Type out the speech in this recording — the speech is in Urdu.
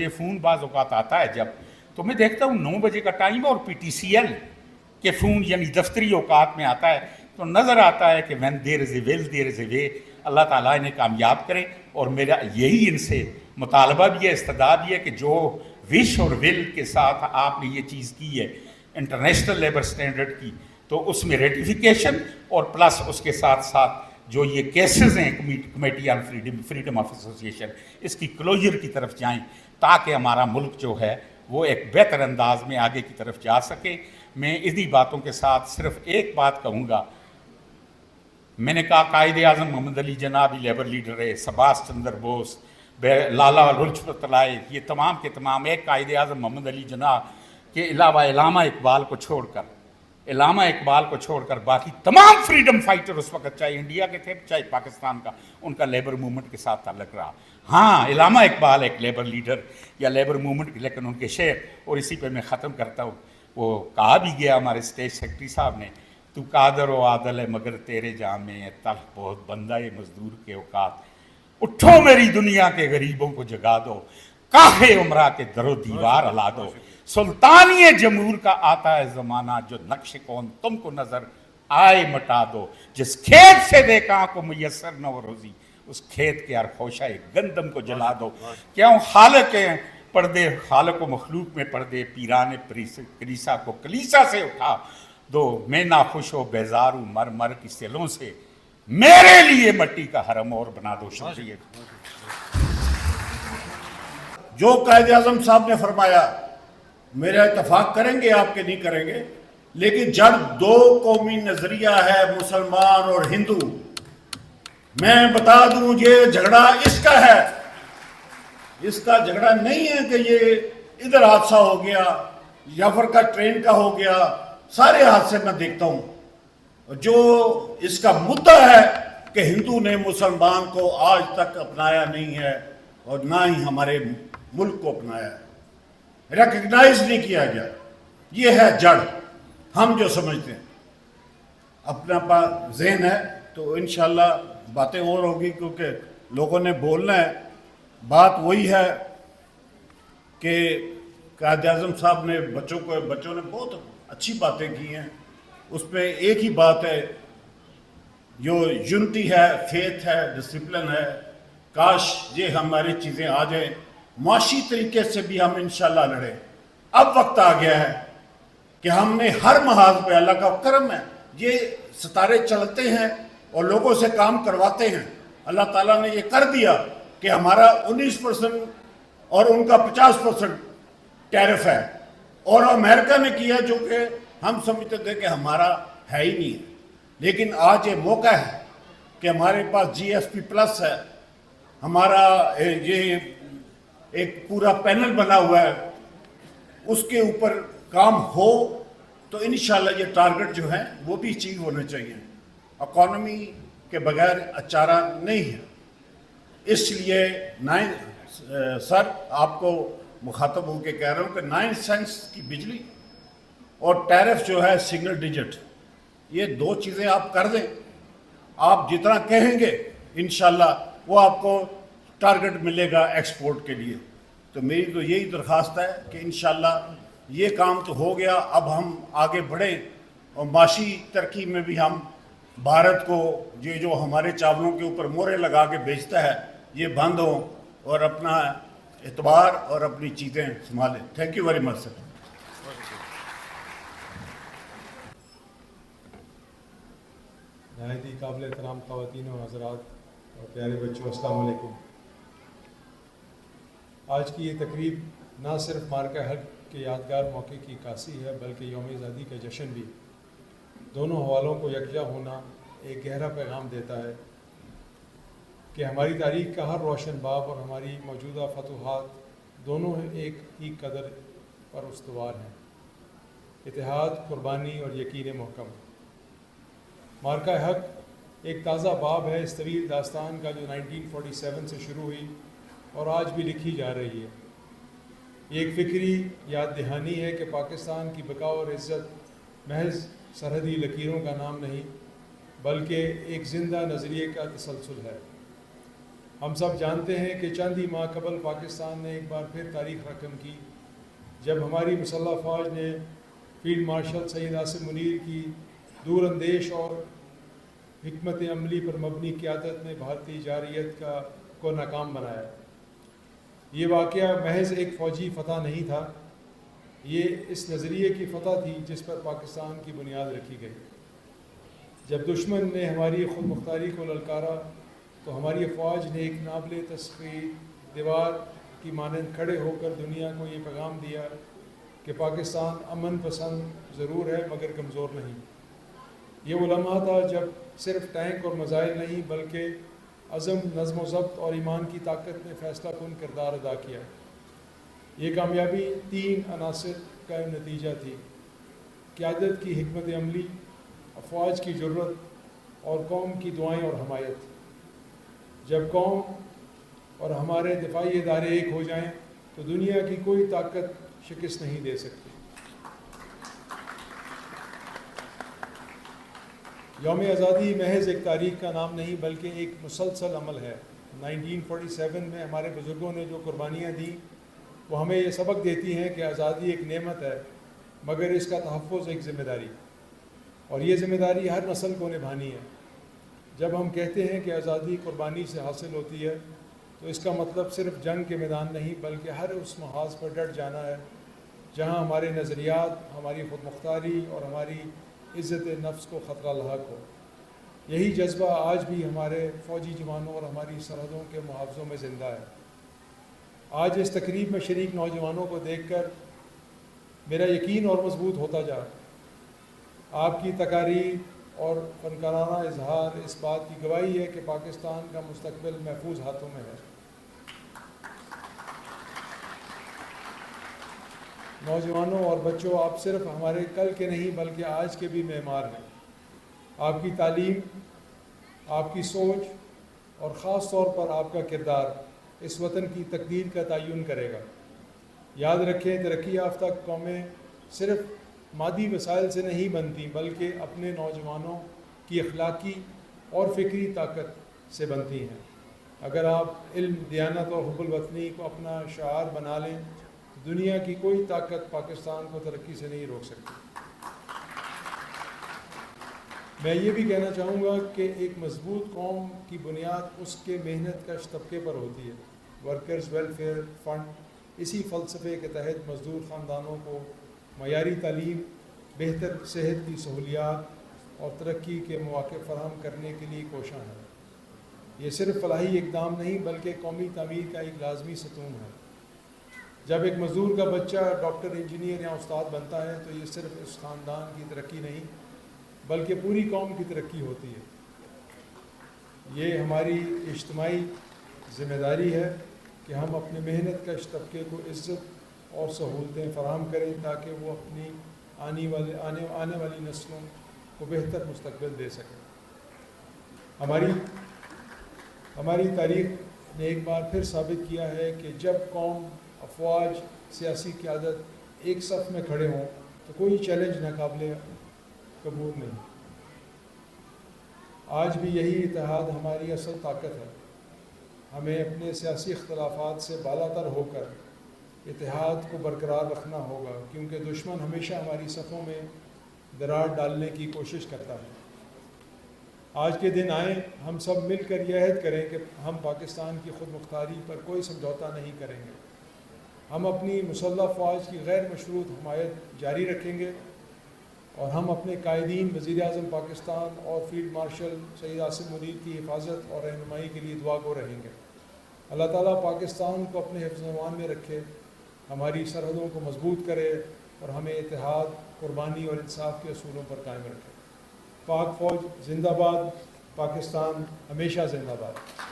یہ فون بعض اوقات آتا ہے جب تو میں دیکھتا ہوں 9 بجے کا ٹائم اور PTCL کے فون یعنی دفتری اوقات میں آتا ہے تو نظر آتا ہے کہ when there is a will there is a way. اللہ تعالیٰ انہیں کامیاب کرے. اور میرا یہی ان سے مطالبہ بھی ہے, استدعا بھی ہے کہ جو وش اور ول کے ساتھ آپ نے یہ چیز کی ہے انٹرنیشنل لیبر سٹینڈرڈ کی, تو اس میں ریٹیفیکیشن اور پلس اس کے ساتھ ساتھ جو یہ کیسز ہیں committee on freedom of association, اس کی کلوجر کی طرف جائیں تاکہ ہمارا ملک جو ہے وہ ایک بہتر انداز میں آگے کی طرف جا سکے. میں انہی باتوں کے ساتھ صرف ایک بات کہوں گا. میں نے کہا قائد اعظم محمد علی جناح بھی لیبر لیڈر رہے, سبھاش چندر بوس, لالا لاجپت رائے, یہ تمام کے تمام ایک قائد اعظم محمد علی جناح کے علاوہ علامہ اقبال کو چھوڑ کر باقی تمام فریڈم فائٹر اس وقت چاہے انڈیا کے تھے چاہے پاکستان کا, ان کا لیبر موومنٹ کے ساتھ تعلق رہا. ہاں علامہ اقبال ایک لیبر لیڈر یا لیبر موومنٹ, لیکن ان کے شعر, اور اسی پہ میں ختم کرتا ہوں, وہ کہا بھی گیا ہمارے اسٹیٹ سیکرٹری صاحب نے, تو قادر و عادل ہے مگر تیرے جامع ہے تلخ بہت بندہ مزدور کے اوقات, اٹھو میری دنیا کے غریبوں کو جگا دو, کاہے عمرہ کے در و دیوار ہلا دو, سلطانی جمہور کا آتا ہے زمانہ, جو نقش کون تم کو نظر آئے مٹا دو, جس کھیت سے دیکھا کو میسر نہ ہو روزی اس کھیت کے ہر خوشہ گندم کو جلا دو. کیوں خالق ہیں پردے, خالق و مخلوق میں پردے, پیران کلیسا کو کلیسا سے اٹھا دو, میں ناخوش و بیزار ہوں مر مر کی سیلوں سے, میرے لیے مٹی کا حرم اور بنا دو. شکریہ. جو قائد اعظم صاحب نے فرمایا میرا اتفاق کریں گے آپ کے نہیں کریں گے, لیکن جب دو قومی نظریہ ہے مسلمان اور ہندو, میں بتا دوں یہ جھگڑا اس کا ہے, اس کا جھگڑا نہیں ہے کہ یہ ادھر حادثہ ہو گیا جعفر کا ٹرین کا ہو گیا, سارے حادثے میں دیکھتا ہوں. جو اس کا مدعا ہے کہ ہندو نے مسلمان کو آج تک اپنایا نہیں ہے اور نہ ہی ہمارے ملک کو اپنایا ہے, ریکگنائز نہیں کیا گیا, یہ ہے جڑ. ہم جو سمجھتے ہیں اپنا ذہن ہے تو انشاءاللہ باتیں اور ہوگی, کیونکہ لوگوں نے بولنا ہے. بات وہی ہے کہ قائد اعظم صاحب نے بچوں نے بہت اچھی باتیں کی ہیں, اس میں ایک ہی بات ہے جو یونٹی ہے, فیتھ ہے, ڈسپلن ہے. کاش یہ ہماری چیزیں آ جائیں, معاشی طریقے سے بھی ہم انشاءاللہ لڑیں. اب وقت آ گیا ہے کہ ہم نے ہر محاذ پہ, اللہ کا کرم ہے, یہ ستارے چلتے ہیں اور لوگوں سے کام کرواتے ہیں. اللہ تعالیٰ نے یہ کر دیا کہ ہمارا 19% اور ان کا 50% ٹیرف ہے, اور امریکہ نے کیا جو کہ ہم سمجھتے تھے کہ ہمارا ہے ہی نہیں ہے. لیکن آج یہ موقع ہے کہ ہمارے پاس GSP پلس ہے, ہمارا یہ ایک پورا پینل بنا ہوا ہے, اس کے اوپر کام ہو تو انشاءاللہ یہ ٹارگٹ جو ہیں وہ بھی اچیو ہونے چاہیے. اکانومی کے بغیر اچارہ نہیں ہے. اس لیے سر آپ کو مخاطب ہو کے کہہ رہا ہوں کہ 9 سینٹس کی بجلی اور ٹیرف جو ہے سنگل ڈیجٹ, یہ دو چیزیں آپ کر دیں, آپ جتنا کہیں گے انشاءاللہ وہ آپ کو ٹارگٹ ملے گا ایکسپورٹ کے لیے. تو میری تو یہی درخواست ہے کہ انشاءاللہ یہ کام تو ہو گیا, اب ہم آگے بڑھیں اور معاشی ترقی میں بھی ہم بھارت کو یہ جو ہمارے چاولوں کے اوپر مورے لگا کے بیچتا ہے یہ بند ہوں اور اپنا اعتبار اور اپنی چیزیں سنبھالیں. تھینک یو ویری مچ سر. نہایت ہی قابل احترام خواتین و حضرات اور پیارے بچوں, السلام علیکم. آج کی یہ تقریب نہ صرف مارکہ حق کے یادگار موقع کی عکاسی ہے بلکہ یوم آزادی کا جشن بھی. دونوں حوالوں کو یکجا ہونا ایک گہرا پیغام دیتا ہے کہ ہماری تاریخ کا ہر روشن باب اور ہماری موجودہ فتوحات دونوں ایک ہی قدر پر استوار ہیں, اتحاد, قربانی اور یقین محکم. مارکہ حق ایک تازہ باب ہے اس طویل داستان کا جو 1947 سے شروع ہوئی اور آج بھی لکھی جا رہی ہے. یہ ایک فکری یاد دہانی ہے کہ پاکستان کی بقا اور عزت محض سرحدی لکیروں کا نام نہیں بلکہ ایک زندہ نظریے کا تسلسل ہے. ہم سب جانتے ہیں کہ چند ہی ماہ قبل پاکستان نے ایک بار پھر تاریخ رقم کی جب ہماری مسلح فوج نے فیلڈ مارشل سید عاصم منیر کی دور اندیش اور حکمت عملی پر مبنی قیادت میں بھارتی جارحیت کو ناکام بنایا۔ یہ واقعہ محض ایک فوجی فتح نہیں تھا، یہ اس نظریے کی فتح تھی جس پر پاکستان کی بنیاد رکھی گئی۔ جب دشمن نے ہماری خود مختاری کو للکارا تو ہماری افواج نے ایک نابل تسخیر دیوار کی مانند کھڑے ہو کر دنیا کو یہ پیغام دیا کہ پاکستان امن پسند ضرور ہے مگر کمزور نہیں۔ یہ وہ لمحہ تھا جب صرف ٹینک اور میزائل نہیں بلکہ عزم، نظم و ضبط اور ایمان کی طاقت نے فیصلہ کن کردار ادا کیا۔ یہ کامیابی 3 عناصر کا نتیجہ تھی: قیادت کی حکمت عملی، افواج کی جرت اور قوم کی دعائیں اور حمایت۔ جب قوم اور ہمارے دفاعی ادارے ایک ہو جائیں تو دنیا کی کوئی طاقت شکست نہیں دے سکتی۔ یوم آزادی محض ایک تاریخ کا نام نہیں بلکہ ایک مسلسل عمل ہے۔ 1947 میں ہمارے بزرگوں نے جو قربانیاں دیں وہ ہمیں یہ سبق دیتی ہیں کہ آزادی ایک نعمت ہے مگر اس کا تحفظ ایک ذمہ داری، اور یہ ذمہ داری ہر نسل کو نبھانی ہے۔ جب ہم کہتے ہیں کہ آزادی قربانی سے حاصل ہوتی ہے تو اس کا مطلب صرف جنگ کے میدان نہیں بلکہ ہر اس محاذ پر ڈٹ جانا ہے جہاں ہمارے نظریات، ہماری خود مختاری اور ہماری عزت نفس کو خطرہ لاحق ہو۔ یہی جذبہ آج بھی ہمارے فوجی جوانوں اور ہماری سرحدوں کے محافظوں میں زندہ ہے۔ آج اس تقریب میں شریک نوجوانوں کو دیکھ کر میرا یقین اور مضبوط ہوتا جا۔ آپ کی تقاریر اور فنکارانہ اظہار اس بات کی گواہی ہے کہ پاکستان کا مستقبل محفوظ ہاتھوں میں ہے۔ نوجوانوں اور بچوں، آپ صرف ہمارے کل کے نہیں بلکہ آج کے بھی معمار ہیں۔ آپ کی تعلیم، آپ کی سوچ اور خاص طور پر آپ کا کردار اس وطن کی تقدیر کا تعین کرے گا۔ یاد رکھیں، ترقی یافتہ قومیں صرف مادی وسائل سے نہیں بنتی بلکہ اپنے نوجوانوں کی اخلاقی اور فکری طاقت سے بنتی ہیں۔ اگر آپ علم، دیانت اور حب الوطنی کو اپنا شعار بنا لیں تو دنیا کی کوئی طاقت پاکستان کو ترقی سے نہیں روک سکتی۔ میں یہ بھی کہنا چاہوں گا کہ ایک مضبوط قوم کی بنیاد اس کے محنت کش طبقے پر ہوتی ہے۔ ورکرز ویلفیئر فنڈ اسی فلسفے کے تحت مزدور خاندانوں کو معیاری تعلیم، بہتر صحت کی سہولیات اور ترقی کے مواقع فراہم کرنے کے لیے کوشاں ہے۔ یہ صرف فلاحی اقدام نہیں بلکہ قومی تعمیر کا ایک لازمی ستون ہے۔ جب ایک مزدور کا بچہ ڈاکٹر، انجینئر یا استاد بنتا ہے تو یہ صرف اس خاندان کی ترقی نہیں بلکہ پوری قوم کی ترقی ہوتی ہے۔ یہ ہماری اجتماعی ذمہ داری ہے کہ ہم اپنے محنت کش طبقے کو عزت اور سہولتیں فراہم کریں تاکہ وہ اپنی آنے والی نسلوں کو بہتر مستقبل دے سکیں۔ ہماری تاریخ نے ایک بار پھر ثابت کیا ہے کہ جب قوم، افواج، سیاسی قیادت ایک صف میں کھڑے ہوں تو کوئی چیلنج ناقابل قبول نہیں۔ آج بھی یہی اتحاد ہماری اصل طاقت ہے۔ ہمیں اپنے سیاسی اختلافات سے بالاتر ہو کر اتحاد کو برقرار رکھنا ہوگا کیونکہ دشمن ہمیشہ ہماری صفوں میں درار ڈالنے کی کوشش کرتا ہے۔ آج کے دن آئیں ہم سب مل کر یہ عہد کریں کہ ہم پاکستان کی خود مختاری پر کوئی سمجھوتا نہیں کریں گے۔ ہم اپنی مسلح فوج کی غیر مشروط حمایت جاری رکھیں گے اور ہم اپنے قائدین، وزیر اعظم پاکستان اور فیلڈ مارشل سید عاصم منیر کی حفاظت اور رہنمائی کے لیے دعا گو رہیں گے۔ اللہ تعالیٰ پاکستان کو اپنے حفظ و امان میں رکھے، ہماری سرحدوں کو مضبوط کرے اور ہمیں اتحاد، قربانی اور انصاف کے اصولوں پر قائم رکھے۔ پاک فوج زندہ باد، پاکستان ہمیشہ زندہ باد۔